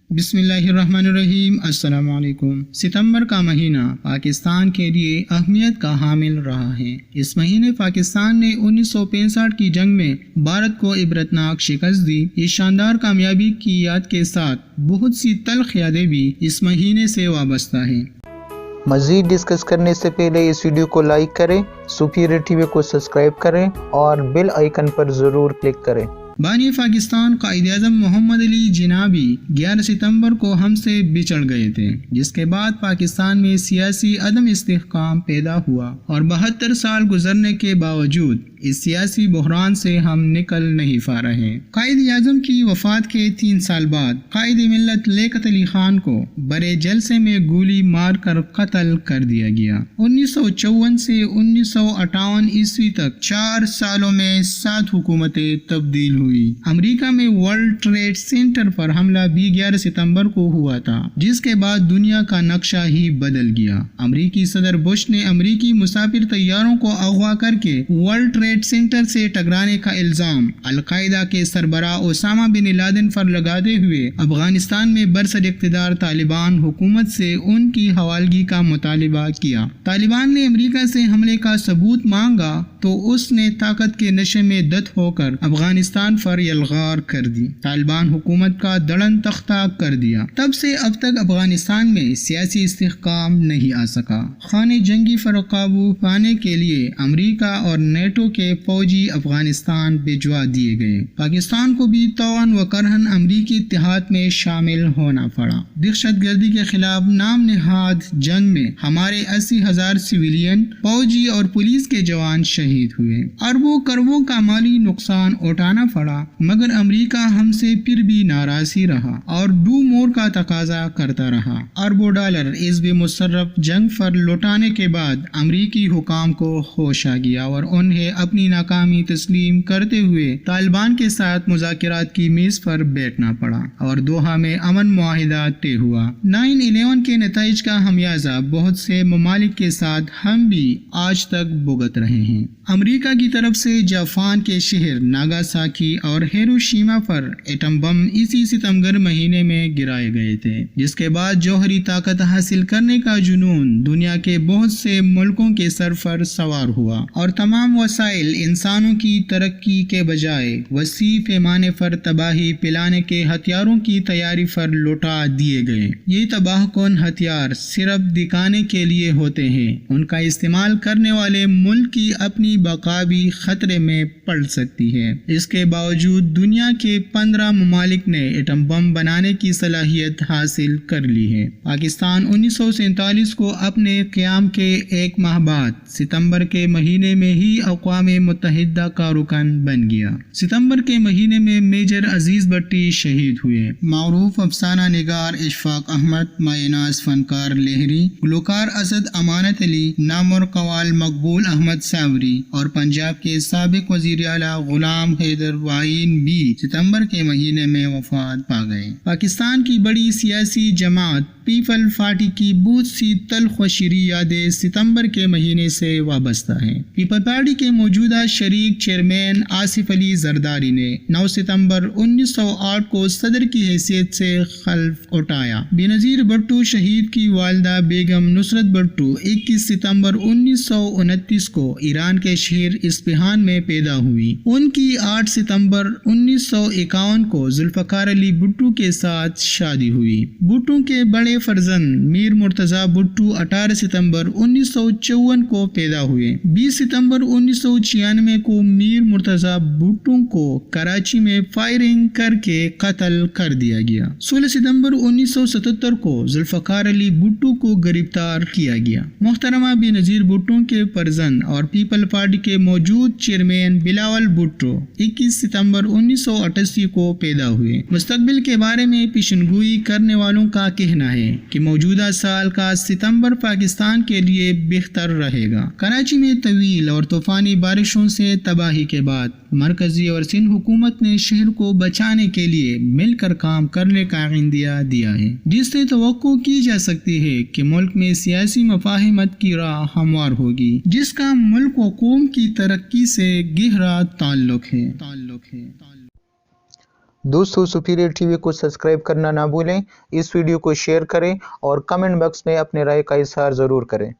بسم اللہ الرحمن الرحیم۔ السلام علیکم۔ ستمبر کا مہینہ پاکستان کے لیے اہمیت کا حامل رہا ہے۔ اس مہینے پاکستان نے 1965 کی جنگ میں بھارت کو عبرتناک شکست دی۔ اس شاندار کامیابی کی یاد کے ساتھ بہت سی تلخ یادیں بھی اس مہینے سے وابستہ ہیں۔ مزید ڈسکس کرنے سے پہلے اس ویڈیو کو لائک کریں، سپیریئر ٹی وی کو سبسکرائب کریں اور بیل آئیکن پر ضرور کلک کریں۔ بانی پاکستان قائد اعظم محمد علی جنابی 11 ستمبر کو ہم سے بچھڑ گئے تھے، جس کے بعد پاکستان میں سیاسی عدم استحکام پیدا ہوا اور 72 سال گزرنے کے باوجود اس سیاسی بحران سے ہم نکل نہیں پا رہے۔ قائد اعظم کی وفات کے 3 سال بعد قائد ملت لیاقت علی خان کو بڑے جلسے میں گولی مار کر قتل کر دیا گیا۔ 1954 سے 1958 عیسوی تک 4 سالوں میں 7 حکومتیں تبدیل ہوئی۔ امریکہ میں ورلڈ ٹریڈ سینٹر پر حملہ بھی 11 ستمبر کو ہوا تھا، جس کے بعد دنیا کا نقشہ ہی بدل گیا۔ امریکی صدر بش نے امریکی مسافر طیاروں کو اغوا کر کے ورلڈ ٹریڈ سینٹر سے ٹکرانے کا الزام القاعدہ کے سربراہ اسامہ بن لادن پر لگاتے ہوئے افغانستان میں برسر اقتدار طالبان حکومت سے ان کی حوالگی کا مطالبہ کیا۔ طالبان نے امریکہ سے حملے کا ثبوت مانگا تو اس نے طاقت کے نشے میں دت ہو کر افغانستان پر یلغار کر دی، طالبان حکومت کا دڑن تختہ کر دیا۔ تب سے اب تک افغانستان میں سیاسی استحکام نہیں آ سکا۔ خانہ جنگی پر قابو پانے کے لیے امریکہ اور نیٹو کے فوجی افغانستان بھجوا دیے گئے۔ پاکستان کو بھی طوعاً و کرہاً امریکی اتحاد میں شامل ہونا پڑا۔ دہشت گردی کے خلاف نام نہاد جنگ میں ہمارے 80,000 سویلین، فوجی اور پولیس کے جوان شہید ہوئے۔ اربوں کروڑوں کا مالی نقصان اٹھانا پڑا، مگر امریکہ ہم سے پھر بھی ناراض ہی رہا اور ڈو مور کا تقاضا کرتا رہا۔ اربوں ڈالر حزب مشرف جنگ پر لوٹانے کے بعد امریکی حکام کو ہوش آ گیا اور انہیں اپنی ناکامی تسلیم کرتے ہوئے طالبان کے ساتھ مذاکرات کی میز پر بیٹھنا پڑا اور دوحہ میں امن معاہدہ طے ہوا۔ 9/11 کے نتائج کا خمیازہ بہت سے ممالک کے ساتھ ہم بھی آج تک بھگت رہے ہیں۔ امریکہ کی طرف سے جاپان کے شہر ناگاساکی اور ہیروشیما پر ایٹم بم اسی ستمبر مہینے میں گرائے گئے تھے، جس کے بعد جوہری طاقت حاصل کرنے کا جنون دنیا کے بہت سے ملکوں کے سر پر سوار ہوا اور تمام وسائل انسانوں کی ترقی کے بجائے وسیع پیمانے پر تباہی پھیلانے کے ہتھیاروں کی تیاری پر لوٹا دیے گئے۔ یہ تباہ کن ہتھیار صرف دکھانے کے لیے ہوتے ہیں، ان کا استعمال کرنے والے ملک کی اپنی بقا بھی خطرے میں پڑ سکتی ہے۔ اس کے باوجود دنیا کے 15 ممالک نے ایٹم بم بنانے کی صلاحیت حاصل کر لی ہے۔ پاکستان 1947 کو اپنے قیام کے 1 ماہ بعد ستمبر کے مہینے میں ہی اقوام متحدہ کا رکن بن گیا۔ ستمبر کے مہینے میں میجر عزیز بھٹی شہید ہوئے۔ معروف افسانہ نگار اشفاق احمد، مایہ ناز فنکار لہری، گلوکار اسد امانت علی، نامور قوال مقبول احمد ساوری اور پنجاب کے سابق وزیر اعلیٰ غلام حیدر وعین بھی ستمبر کے مہینے میں وفات پا گئے۔ پاکستان کی بڑی سیاسی جماعت پیپل پارٹی کی بہت سی تلخ و شیریں یادیں ستمبر کے مہینے سے وابستہ ہیں۔ پیپل پارٹی کے موجودہ شریک چیئرمین آصف علی زرداری نے 9 ستمبر 1908 کو صدر کی حیثیت سے حلف اٹھایا۔ بینظیر بھٹو شہید کی والدہ بیگم نصرت بھٹو 21 ستمبر 1929 کو ایران کے شہر اصفہان میں پیدا ہوئی۔ ان کی 8 ستمبر 1951 کو ذوالفقار علی بھٹو کے ساتھ شادی ہوئی۔ بھٹو کے بڑے فرزند میر مرتضیٰ بھٹو 18 ستمبر 1954 کو پیدا ہوئے۔ 20 ستمبر 1996 کو میر مرتضیٰ بھٹو کو کراچی میں فائرنگ کر کے قتل کر دیا گیا۔ 16 ستمبر 1977 کو ذوالفقار علی بھٹو کو گرفتار کیا گیا۔ محترمہ بینظیر بھٹو کے فرزند اور پیپل پارٹی کے موجود چیئرمین بلاول بھٹو 21 ستمبر 1988 کو پیدا ہوئے۔ مستقبل کے بارے میں پیشنگوئی کرنے والوں کا کہنا ہے کہ موجودہ سال کا ستمبر پاکستان کے لیے بہتر رہے گا۔ کراچی میں طویل اور طوفانی بارشوں سے تباہی کے بعد مرکزی اور سندھ حکومت نے شہر کو بچانے کے لیے مل کر کام کرنے کا عندیہ دیا ہے، جس سے توقع کی جا سکتی ہے کہ ملک میں سیاسی مفاہمت کی راہ ہموار ہوگی، جس کا ملک و قوم کی ترقی سے گہرا تعلق ہے۔ دوستو سپیریئر ٹی وی کو سبسکرائب کرنا نہ بھولیں، اس ویڈیو کو شیئر کریں اور کمنٹ باکس میں اپنے رائے کا اظہار ضرور کریں۔